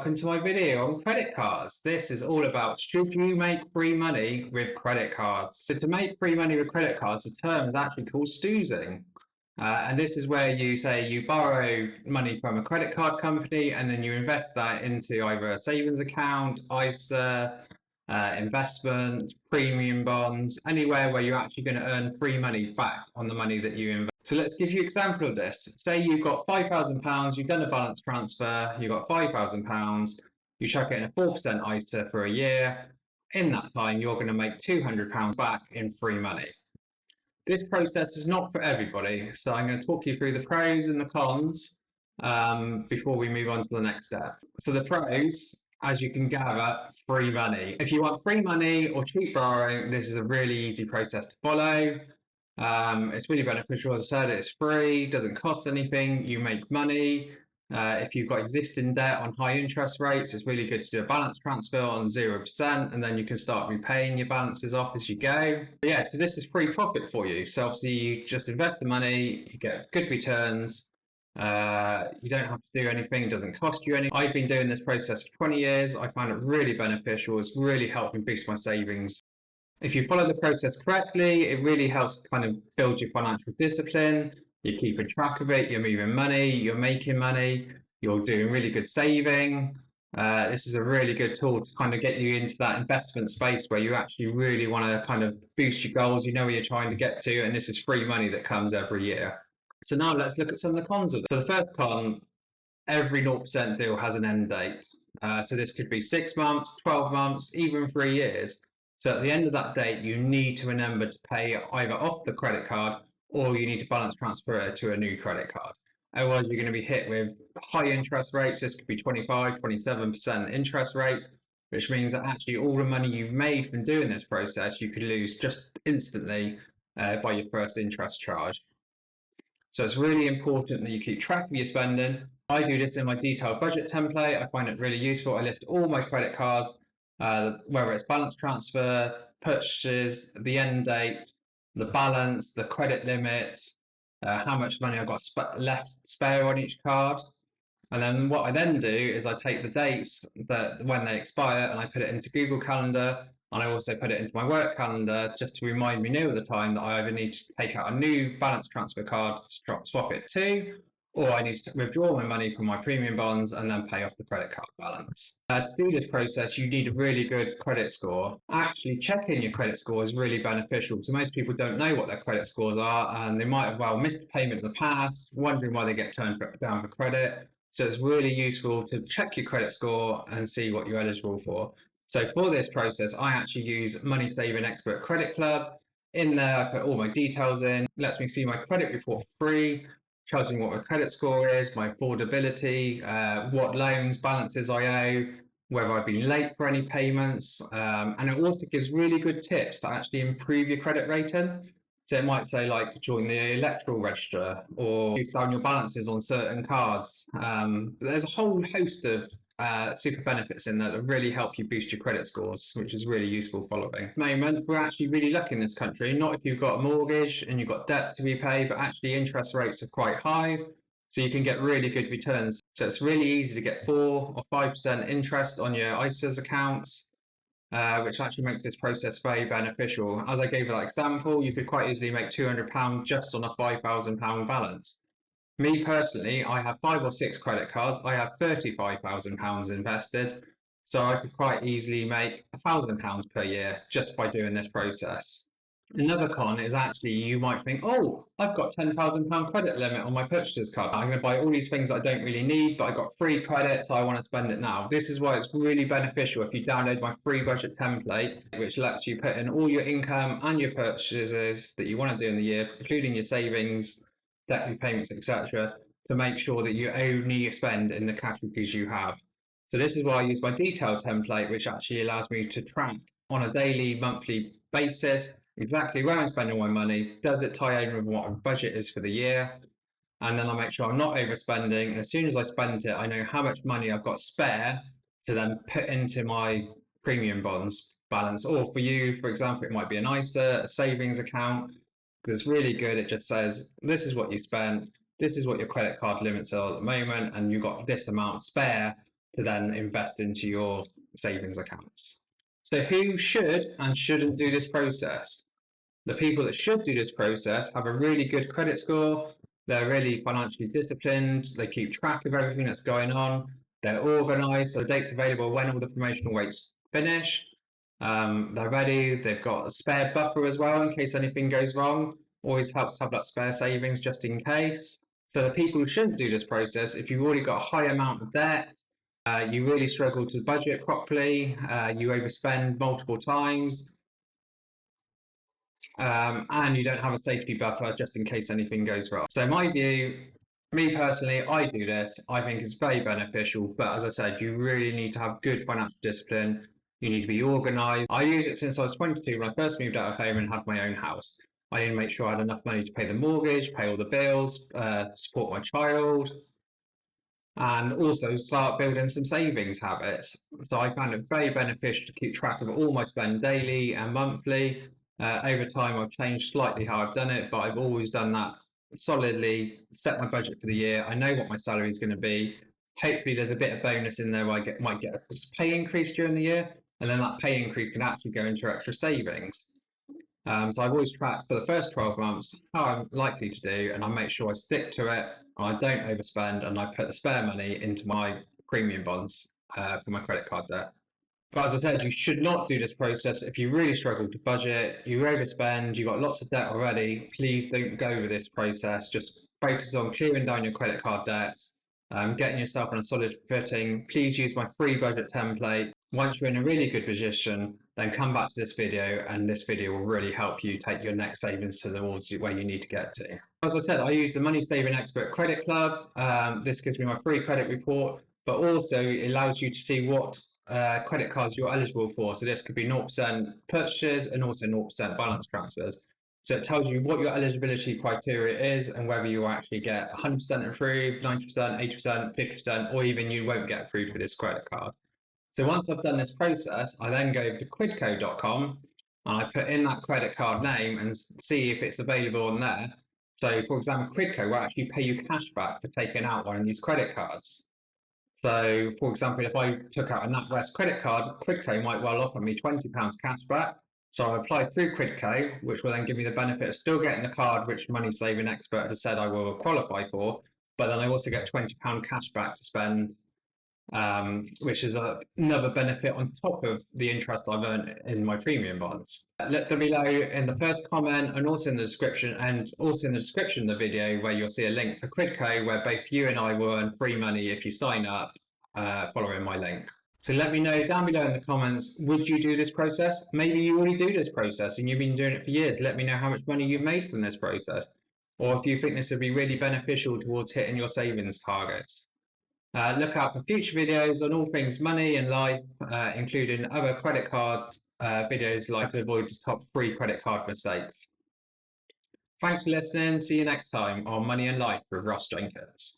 welcome to my video on credit cards. This is all about should you make free money with credit cards. So to make free money with credit cards, the term is actually called stoozing. And this is where you say you borrow money from a credit card company and then you invest that into either a savings account, ISA, investment, premium bonds, anywhere where you're actually going to earn free money back on the money that you invest. So let's give you an example of this. Say you've got £5,000, you've done a balance transfer, you've got £5,000, you chuck it in a 4% ISA for a year. In that time, you're going to make £200 back in free money. This process is not for everybody, so I'm going to talk you through the pros and the cons before we move on to the next step. So the pros, as you can gather, free money. If you want free money or cheap borrowing, this is a really easy process to follow. It's really beneficial. As I said, it's free, doesn't cost anything, you make money. If you've got existing debt on high interest rates, it's really good to do a balance transfer on 0%, and then you can start repaying your balances off as you go. But yeah, so this is free profit for you. So obviously you just invest the money, you get good returns. You don't have to do anything, it doesn't cost you anything. I've been doing this process for 20 years. I find it really beneficial. It's really helped me boost my savings. If you follow the process correctly, it really helps kind of build your financial discipline. You're keeping track of it, you're moving money, you're making money, you're doing really good saving. This is a really good tool to kind of get you into that investment space where you actually really want to kind of boost your goals. You know where you're trying to get to, and this is free money that comes every year. So now let's look at some of the cons of it. So the first con, every 0% deal has an end date. So this could be 6 months, 12 months, even 3 years. So at the end of that date, you need to remember to pay either off the credit card or you need to balance transfer it to a new credit card. Otherwise, you're going to be hit with high interest rates. This could be 25, 27% interest rates, which means that actually all the money you've made from doing this process, you could lose just instantly by your first interest charge. So it's really important that you keep track of your spending. I do this in my detailed budget template. I find it really useful. I list all my credit cards, whether it's balance transfer, purchases, the end date, the balance, the credit limit, how much money I've got left spare on each card. And then what I then do is I take the dates that when they expire and I put it into Google Calendar, and I also put it into my work calendar just to remind me near the time that I either need to take out a new balance transfer card to swap it to, or I need to withdraw my money from my premium bonds and then pay off the credit card balance. To do this process, you need a really good credit score. Actually, checking your credit score is really beneficial because most people don't know what their credit scores are, and they might have well missed a payment in the past, wondering why they get turned down for credit. So it's really useful to check your credit score and see what you're eligible for. So for this process, I actually use Money Saving Expert Credit Club. In there, I put all my details in, lets me see my credit report for free, tells me what my credit score is, my affordability, what loans, balances I owe, whether I've been late for any payments. And it also gives really good tips to actually improve your credit rating. So it might say like join the electoral register or reduce down your balances on certain cards. There's a whole host of super benefits in there that really help you boost your credit scores, which is really useful following. At the moment, we're actually really lucky in this country, not if you've got a mortgage and you've got debt to repay, but actually interest rates are quite high. So you can get really good returns. So it's really easy to get 4 or 5% interest on your ISAs accounts, which actually makes this process very beneficial. As I gave that example, you could quite easily make £200 just on a £5,000 balance. Me personally, I have 5 or 6 credit cards. I have £35,000 invested. So I could quite easily make £1,000 per year just by doing this process. Another con is actually you might think, oh, I've got £10,000 credit limit on my purchaser's card. I'm going to buy all these things I don't really need, but I got free credit, so I want to spend it now. This is why it's really beneficial if you download my free budget template, which lets you put in all your income and your purchases that you want to do in the year, including your savings, debt repayments, etc., to make sure that you only spend in the categories you have. So this is why I use my detailed template, which actually allows me to track on a daily, monthly basis exactly where I'm spending my money. Does it tie in with what my budget is for the year? And then I make sure I'm not overspending. And as soon as I spend it, I know how much money I've got spare to then put into my premium bonds balance. Or for you, for example, it might be an ISA, a savings account, because it's really good. It just says, this is what you spent, this is what your credit card limits are at the moment, and you've got this amount spare to then invest into your savings accounts. So who should and shouldn't do this process? The people that should do this process have a really good credit score. They're really financially disciplined. They keep track of everything that's going on. They're organized. So the date's available when all the promotional rates finish. They're ready. They've got a spare buffer as well in case anything goes wrong. Always helps to have that spare savings just in case. So the people who shouldn't do this process, if you've already got a high amount of debt, you really struggle to budget properly, you overspend multiple times, and you don't have a safety buffer just in case anything goes wrong. So my view, me personally, I do this. I think it's very beneficial, but as I said, you really need to have good financial discipline. You need to be organized. I use it since I was 22 when I first moved out of home and had my own house. I need to make sure I had enough money to pay the mortgage, pay all the bills, support my child, and also start building some savings habits. So I found it very beneficial to keep track of all my spend daily and monthly. Over time, I've changed slightly how I've done it, but I've always done that solidly, set my budget for the year. I know what my salary is going to be. Hopefully, there's a bit of bonus in there where I might get a pay increase during the year, and then that pay increase can actually go into extra savings. So I've always tracked for the first 12 months how I'm likely to do, and I make sure I stick to it, and I don't overspend, and I put the spare money into my premium bonds for my credit card debt. But as I said, you should not do this process if you really struggle to budget, you overspend, you've got lots of debt already. Please don't go with this process. Just focus on clearing down your credit card debts, getting yourself on a solid footing. Please use my free budget template. Once you're in a really good position, then come back to this video, and this video will really help you take your next savings towards where you need to get to. As I said, I use the Money Saving Expert Credit Club. This gives me my free credit report, but also it allows you to see what credit cards you're eligible for. So this could be 0% purchases and also 0% balance transfers. So it tells you what your eligibility criteria is and whether you actually get 100% approved, 90%, 80%, 50%, or even you won't get approved for this credit card. So once I've done this process, I then go to quidco.com and I put in that credit card name and see if it's available on there. So for example, Quidco will actually pay you cash back for taking out one of these credit cards. So for example, if I took out a NatWest credit card, Quidco might well offer me £20 cash back. So I apply through Quidco, which will then give me the benefit of still getting the card which Money Saving Expert has said I will qualify for, but then I also get £20 cash back to spend, which is another benefit on top of the interest I've earned in my premium bonds. Let them below in the first comment and also in the description, of the video where you'll see a link for Quidco where both you and I will earn free money if you sign up following my link. So let me know down below in the comments, would you do this process? Maybe you already do this process and you've been doing it for years. Let me know how much money you've made from this process, or if you think this would be really beneficial towards hitting your savings targets. Look out for future videos on all things money and life, including other credit card videos like to avoid the top 3 credit card mistakes. Thanks for listening. See you next time on Money and Life with Ross Jenkins.